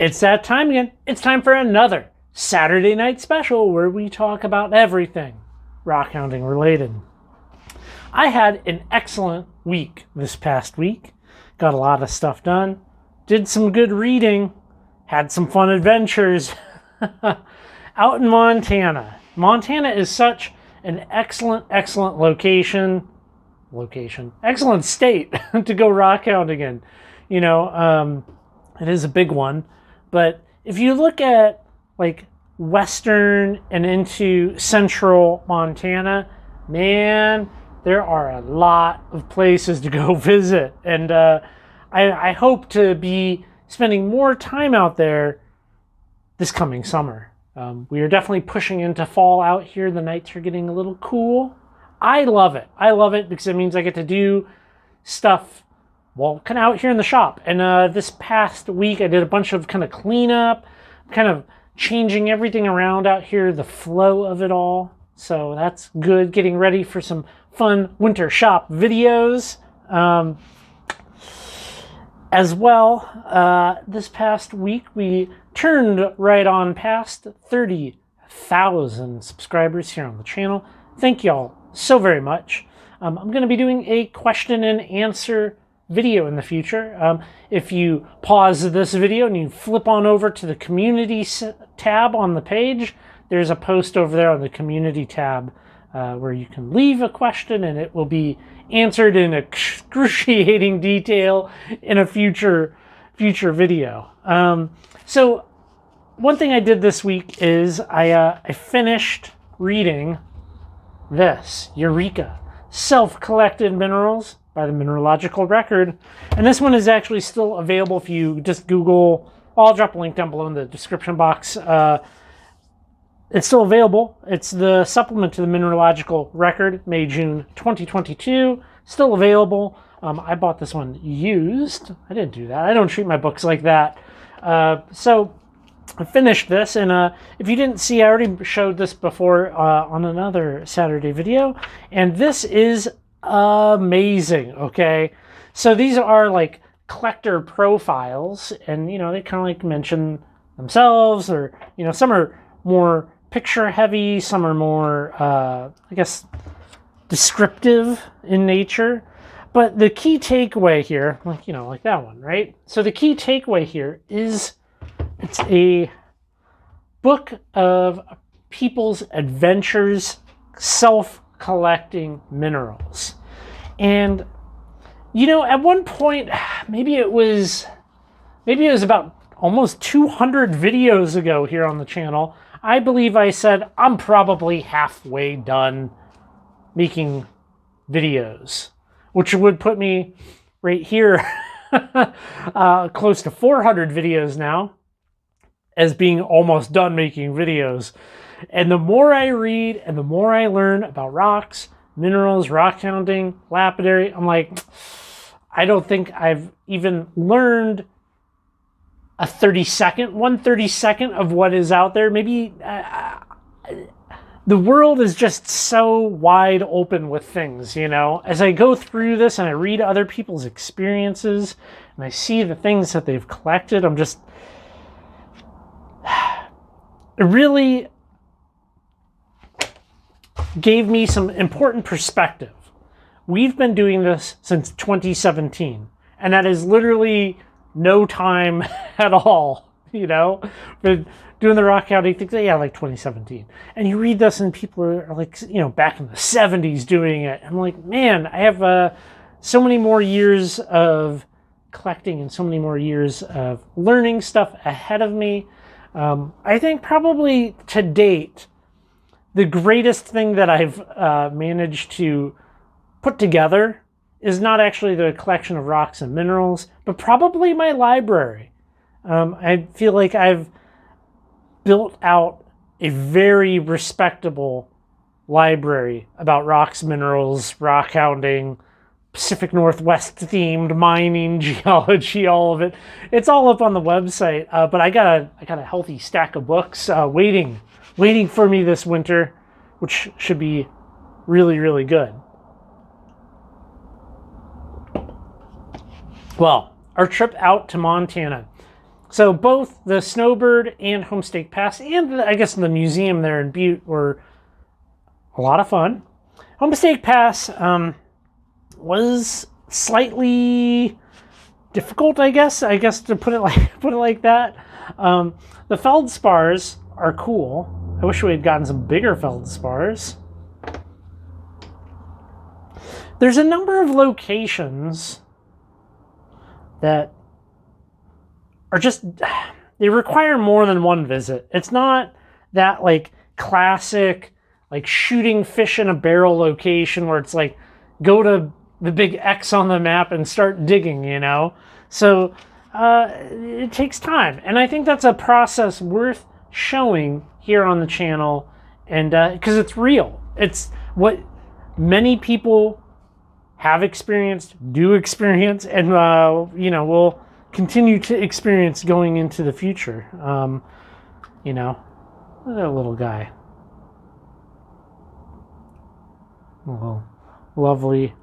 It's that time again. It's time for another Saturday night special where we talk about everything rockhounding related. I had an excellent week this past week. Got a lot of stuff done. Did some good reading. Had some fun adventures. Out in Montana. Montana is such an excellent location. Excellent state to go rockhounding in. You know, it is a big one. But if you look at like western and into central Montana, man, there are a lot of places to go visit. And I hope to be spending more time out there this coming summer. We are definitely pushing into fall out here. The nights are getting a little cool. I love it. I love it because it means I get to do stuff, well, kind of out here in the shop. And this past week, I did a bunch of kind of cleanup, kind of changing everything around out here, the flow of it all. So that's good. Getting ready for some fun winter shop videos. As well, this past week, we turned right on past 30,000 subscribers here on the channel. Thank y'all so very much. I'm going to be doing a question and answer video in the future. If you pause this video and you flip on over to the community tab on the page, there's a post over there on the community tab where you can leave a question and it will be answered in excruciating detail in a future video. So one thing I did this week is I finished reading this, Eureka, Self-Collected Minerals by the Mineralogical Record. And this one is actually still available if you just Google. I'll drop a link down below in the description box. It's still available. It's the supplement to the Mineralogical Record, May, June 2022. Still available. I bought this one used. I didn't do that. I don't treat my books like that. So I finished this, and if you didn't see, I already showed this before on another Saturday video, and this is amazing, okay? So these are like collector profiles, and, you know, they kind of like mention themselves, or, you know, some are more picture heavy, some are more, I guess, descriptive in nature. But the key takeaway here, like, you know, like that one, right? So the key takeaway here is it's a book of people's adventures self-collecting minerals. And, you know, at one point, maybe it was about almost 200 videos ago here on the channel, I believe I said I'm probably halfway done making videos, which would put me right here close to 400 videos now as being almost done making videos. And the more I read and the more I learn about rocks, minerals, rockhounding, lapidary, I'm like, I don't think I've even learned a 1/32 of what is out there. Maybe the world is just so wide open with things, you know. As I go through this and I read other people's experiences and I see the things that they've collected, I'm just, it really gave me some important perspective. We've been doing this since 2017, and that is literally no time at all, you know. But doing the rockhounding things, yeah, like 2017. And you read this and people are like, you know, back in the 70s doing it. I'm like, man, I have so many more years of collecting and so many more years of learning stuff ahead of me. I think probably to date, the greatest thing that I've managed to put together is not actually the collection of rocks and minerals, but probably my library. I feel like I've built out a very respectable library about rocks, minerals, rockhounding, Pacific Northwest themed mining, geology, all of it. It's all up on the website, but I got a healthy stack of books waiting for me this winter, which should be really, really good. Well, our trip out to Montana So both the Snowbird and Homestake Pass, and I guess the museum there in Butte, were a lot of fun. Homestake Pass was slightly difficult, I guess to put it like that. The feldspars are cool. I wish we had gotten some bigger feldspars. There's a number of locations that are just, they require more than one visit. It's not that like classic like shooting fish in a barrel location where it's like go to the big X on the map and start digging, you know? So it takes time. And I think that's a process worth showing here on the channel, and because it's real. It's what many people have experienced, do experience, and you know, will continue to experience going into the future. You know, look at that little guy. Little lovely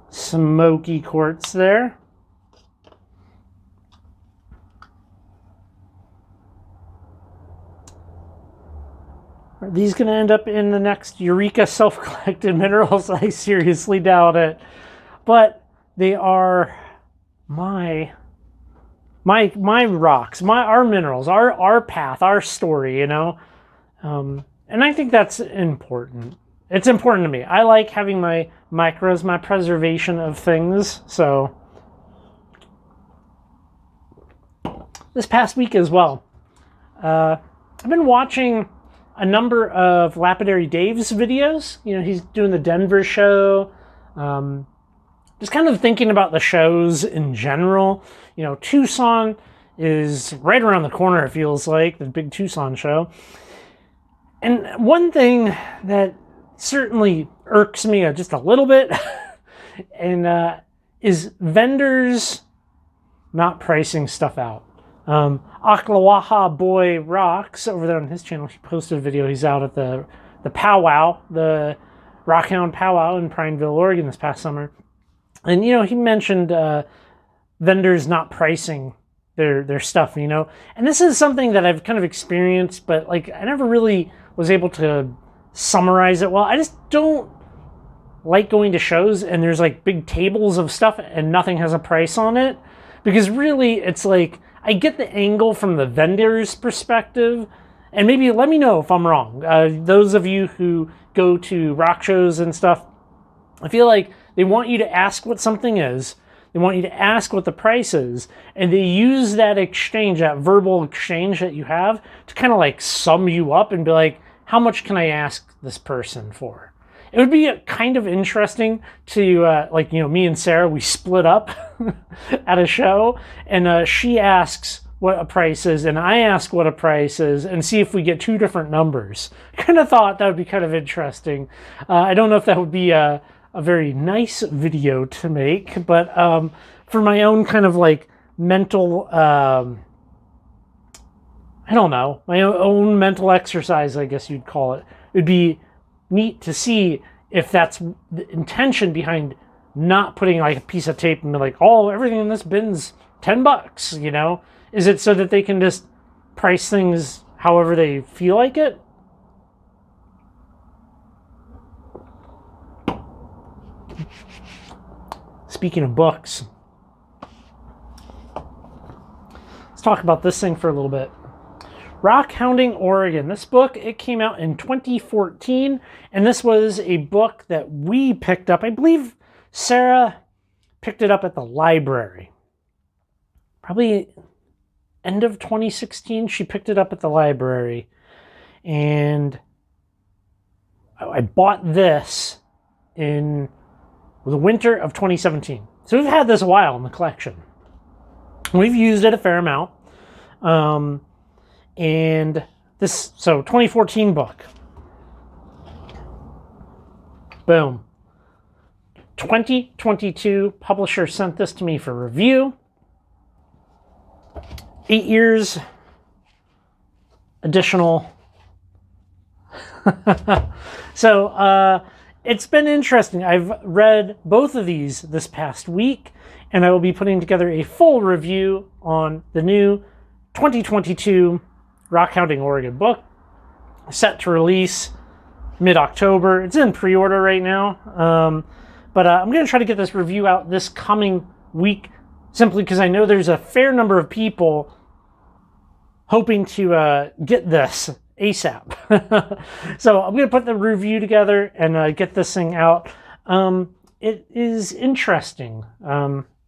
smoky quartz there. Are these going to end up in the next Eureka self-collected minerals? I seriously doubt it. But they are my rocks, our minerals, our path, our story, you know? And I think that's important. It's important to me. I like having my micros, my preservation of things. So this past week as well, I've been watching a number of Lapidary Dave's videos. You know, he's doing the Denver show. Just kind of thinking about the shows in general. You know, Tucson is right around the corner, it feels like, the big Tucson show. And one thing that certainly irks me just a little bit and is vendors not pricing stuff out. Aklawaha Boy Rocks over there on his channel, he posted a video. He's out at the powwow, the Rockhound powwow in Prineville, Oregon this past summer. And, you know, he mentioned vendors not pricing their stuff, you know. And this is something that I've kind of experienced, but, like, I never really was able to summarize it well. I just don't like going to shows and there's, like, big tables of stuff and nothing has a price on it. Because really, it's like, I get the angle from the vendor's perspective, and maybe let me know if I'm wrong. Those of you who go to rock shows and stuff, I feel like they want you to ask what something is, they want you to ask what the price is, and they use that exchange, that verbal exchange that you have, to kind of like sum you up and be like, how much can I ask this person for? It would be kind of interesting to, like, you know, me and Sarah, we split up at a show, and she asks what a price is, and I ask what a price is, and see if we get two different numbers. I kind of thought that would be kind of interesting. I don't know if that would be a very nice video to make, but for my own kind of, like, mental, I don't know, my own mental exercise, I guess you'd call it, it would be neat to see if that's the intention behind not putting like a piece of tape and be like, oh, everything in this bin's $10, you know? Is it so that they can just price things however they feel like it? Speaking of books, let's talk about this thing for a little bit. Rockhounding Oregon. This book, it came out in 2014, and this was a book that we picked up. I believe Sarah picked it up at the library. Probably end of 2016, she picked it up at the library. And I bought this in the winter of 2017. So we've had this a while in the collection. We've used it a fair amount. And this, so 2014 book. Boom. 2022, publisher sent this to me for review. 8 years additional. So it's been interesting. I've read both of these this past week, and I will be putting together a full review on the new 2022 Rockhounding Oregon book, set to release mid-October. It's in pre-order right now, but I'm going to try to get this review out this coming week, simply because I know there's a fair number of people hoping to get this ASAP. So I'm going to put the review together and get this thing out. It is interesting.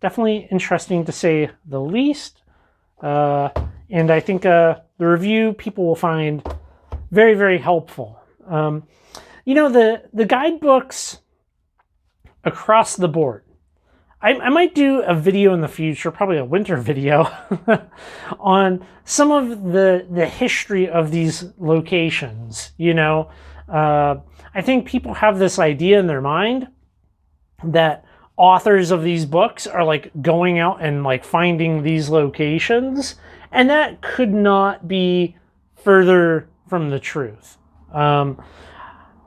Definitely interesting to say the least. And I think the review people will find very, very helpful. The guidebooks across the board. I might do a video in the future, probably a winter video, on some of the history of these locations. I think people have this idea in their mind that authors of these books are like going out and like finding these locations, and that could not be further from the truth.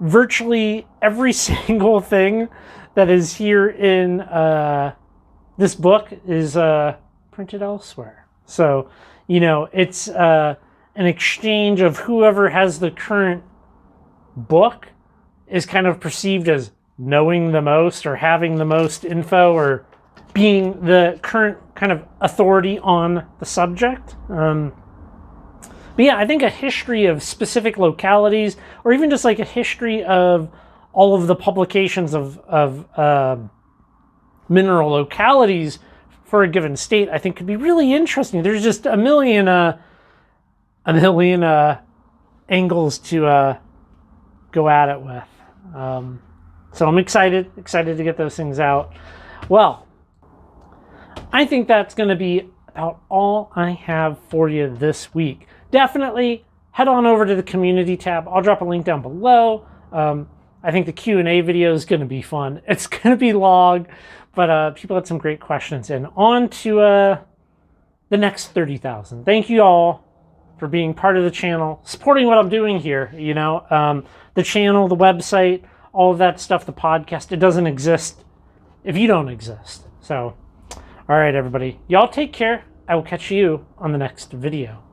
Virtually every single thing that is here in this book is printed elsewhere. So, it's an exchange of whoever has the current book is kind of perceived as knowing the most or having the most info or being the current kind of authority on the subject. But yeah, I think a history of specific localities, or even just like a history of all of the publications of mineral localities for a given state, I think could be really interesting. There's just a million angles to go at it with. So I'm excited to get those things out. Well, I think that's going to be about all I have for you this week. Definitely head on over to the community tab. I'll drop a link down below. I think the Q&A video is going to be fun. It's going to be long, but people had some great questions. And on to the next 30,000. Thank you all for being part of the channel, supporting what I'm doing here. The channel, the website, all of that stuff, the podcast, it doesn't exist if you don't exist. So, all right, everybody. Y'all take care. I will catch you on the next video.